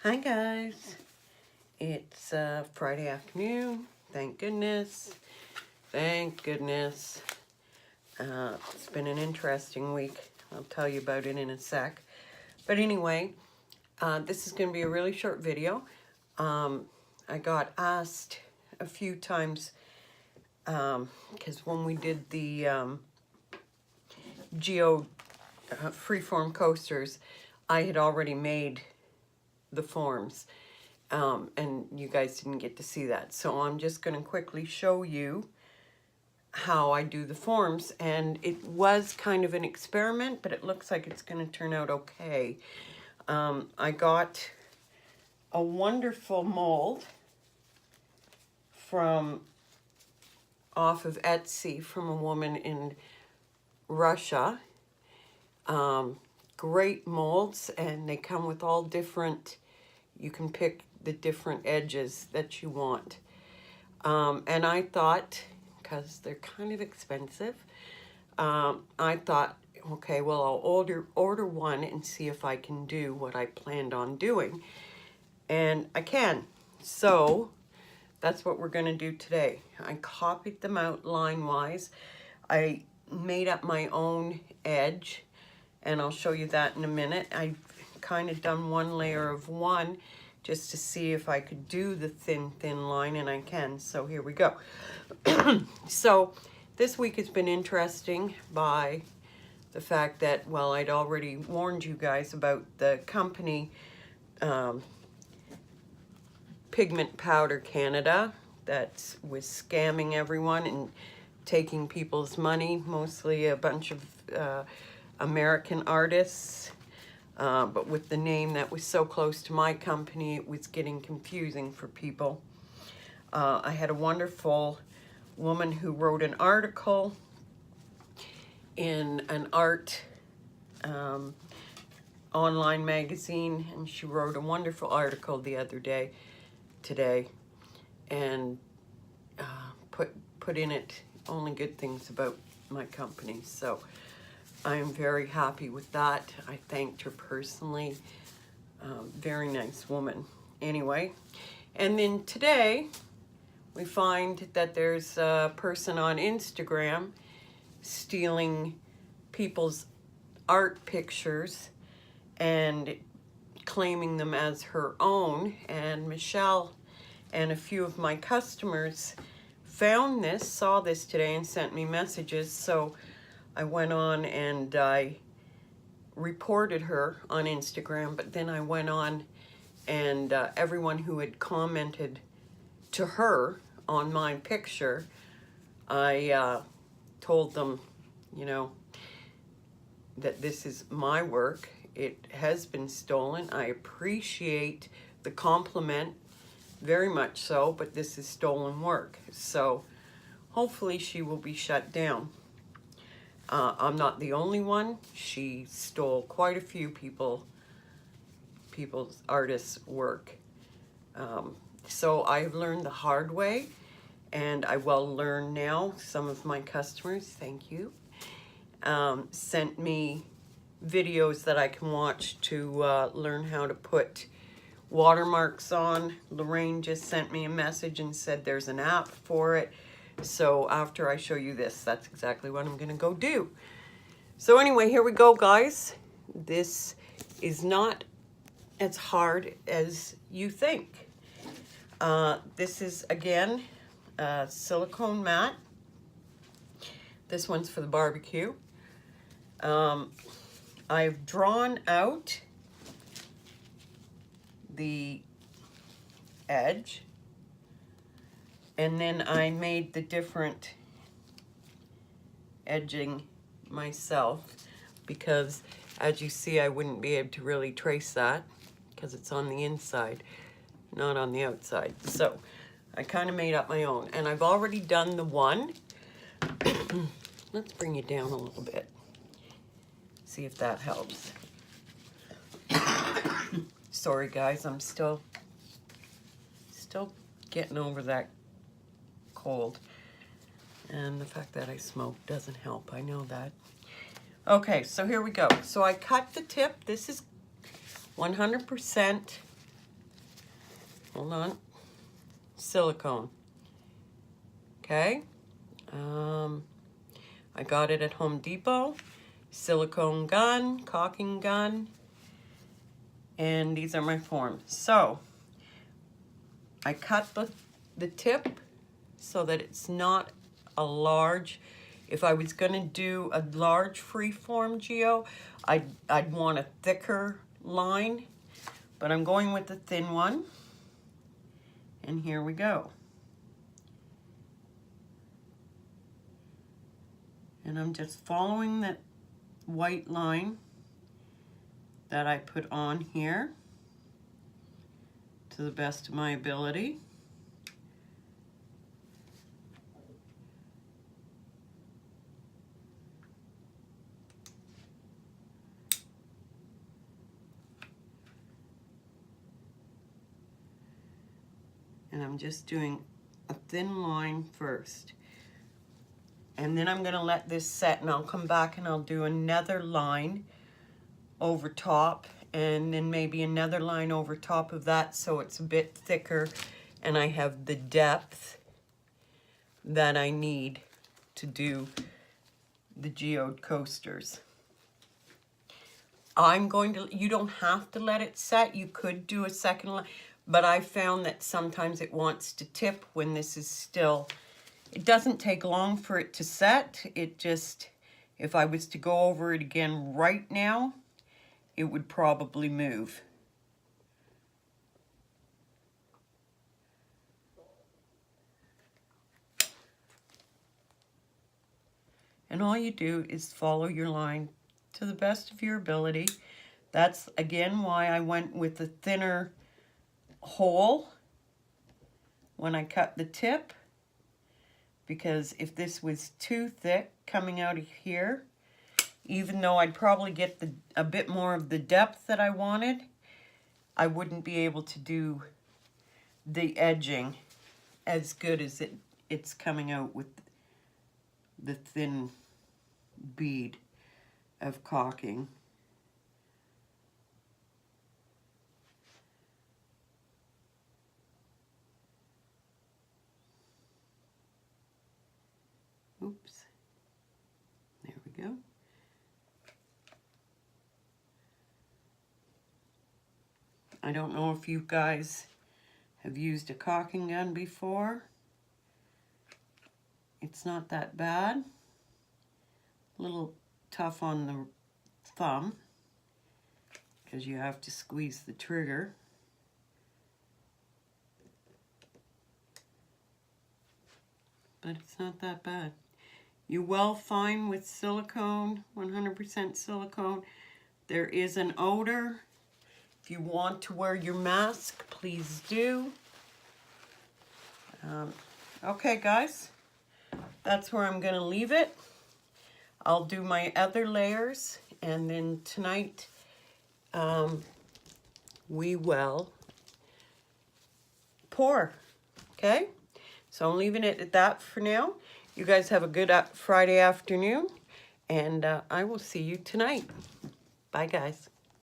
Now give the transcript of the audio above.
Hi guys, it's Friday afternoon, thank goodness, it's been an interesting week. I'll tell you about it in a sec, but anyway, this is going to be a really short video. I got asked a few times, because when we did the freeform coasters, I had already made the forms, and you guys didn't get to see that. So I'm just going to quickly show you how I do the forms, and it was kind of an experiment, but it looks like it's going to turn out okay. I got a wonderful mold off of Etsy from a woman in Russia. Great molds, and they come with all different, you can pick the different edges that you want. And I thought, because they're kind of expensive, I thought, okay, well, I'll order one and see if I can do what I planned on doing. And I can. So that's what we're going to do today. I copied them out line-wise. I made up my own edge, and I'll show you that in a minute. I've kind of done one layer of one just to see if I could do the thin line, and I can. So here we go. So this week has been interesting by the fact that, well, I'd already warned you guys about the company Pigment Powder Canada that was scamming everyone and taking people's money, mostly a bunch of American artists, but with the name that was so close to my company, it was getting confusing for people. I had a wonderful woman who wrote an article in an art online magazine, and she wrote a wonderful article the other day, today, and put in it only good things about my company. So I am very happy with that. I thanked her personally. Very nice woman. Anyway, and then today we find that there's a person on Instagram stealing people's art pictures and claiming them as her own. And Michelle and a few of my customers found this, saw this today, and sent me messages. So I went on and I reported her on Instagram, but then I went on and everyone who had commented to her on my picture, I told them, you know, that this is my work. It has been stolen. I appreciate the compliment, very much so, but this is stolen work. So hopefully she will be shut down. I'm not the only one. She stole quite a few people's artists' work. So I've learned the hard way, and I will learn now. Some of my customers, thank you, sent me videos that I can watch to learn how to put watermarks on. Lorraine just sent me a message and said there's an app for it. So after I show you this, that's exactly what I'm gonna go do. So anyway, here we go, guys. This is not as hard as you think. This is, again, silicone mat. This one's for the barbecue. I've drawn out the edge, and then I made the different edging myself, because as you see, I wouldn't be able to really trace that because it's on the inside, not on the outside. So I kind of made up my own, and I've already done the one. Let's bring you down a little bit, see if that helps. Sorry guys, I'm still getting over that cold, and the fact that I smoke doesn't help, I know that. Okay, so here we go. So I cut the tip. This is 100% hold on, silicone. Okay, I got it at Home Depot. Silicone gun, caulking gun, and these are my forms. So I cut the tip so that it's not a large. If I was going to do a large freeform geo, I'd want a thicker line, but I'm going with the thin one. And here we go. And I'm just following that white line that I put on here to the best of my ability. And I'm just doing a thin line first. And then I'm gonna let this set, and I'll come back and I'll do another line over top, and then maybe another line over top of that so it's a bit thicker and I have the depth that I need to do the geode coasters. You don't have to let it set. You could do a second line, but I found that sometimes it wants to tip when this is still. It doesn't take long for it to set. It just, if I was to go over it again right now, it would probably move. And all you do is follow your line to the best of your ability. That's again why I went with the thinner hole when I cut the tip, because if this was too thick coming out of here, even though I'd probably get a bit more of the depth that I wanted, I wouldn't be able to do the edging as good as it's coming out with the thin bead of caulking. Oops. There we go. I don't know if you guys have used a caulking gun before. It's not that bad. A little tough on the thumb because you have to squeeze the trigger. But it's not that bad. You will find with silicone, 100% silicone, there is an odor. If you want to wear your mask, please do. Okay, guys, that's where I'm going to leave it. I'll do my other layers, and then tonight we will pour, okay? So I'm leaving it at that for now. You guys have a good Friday afternoon, and I will see you tonight. Bye, guys.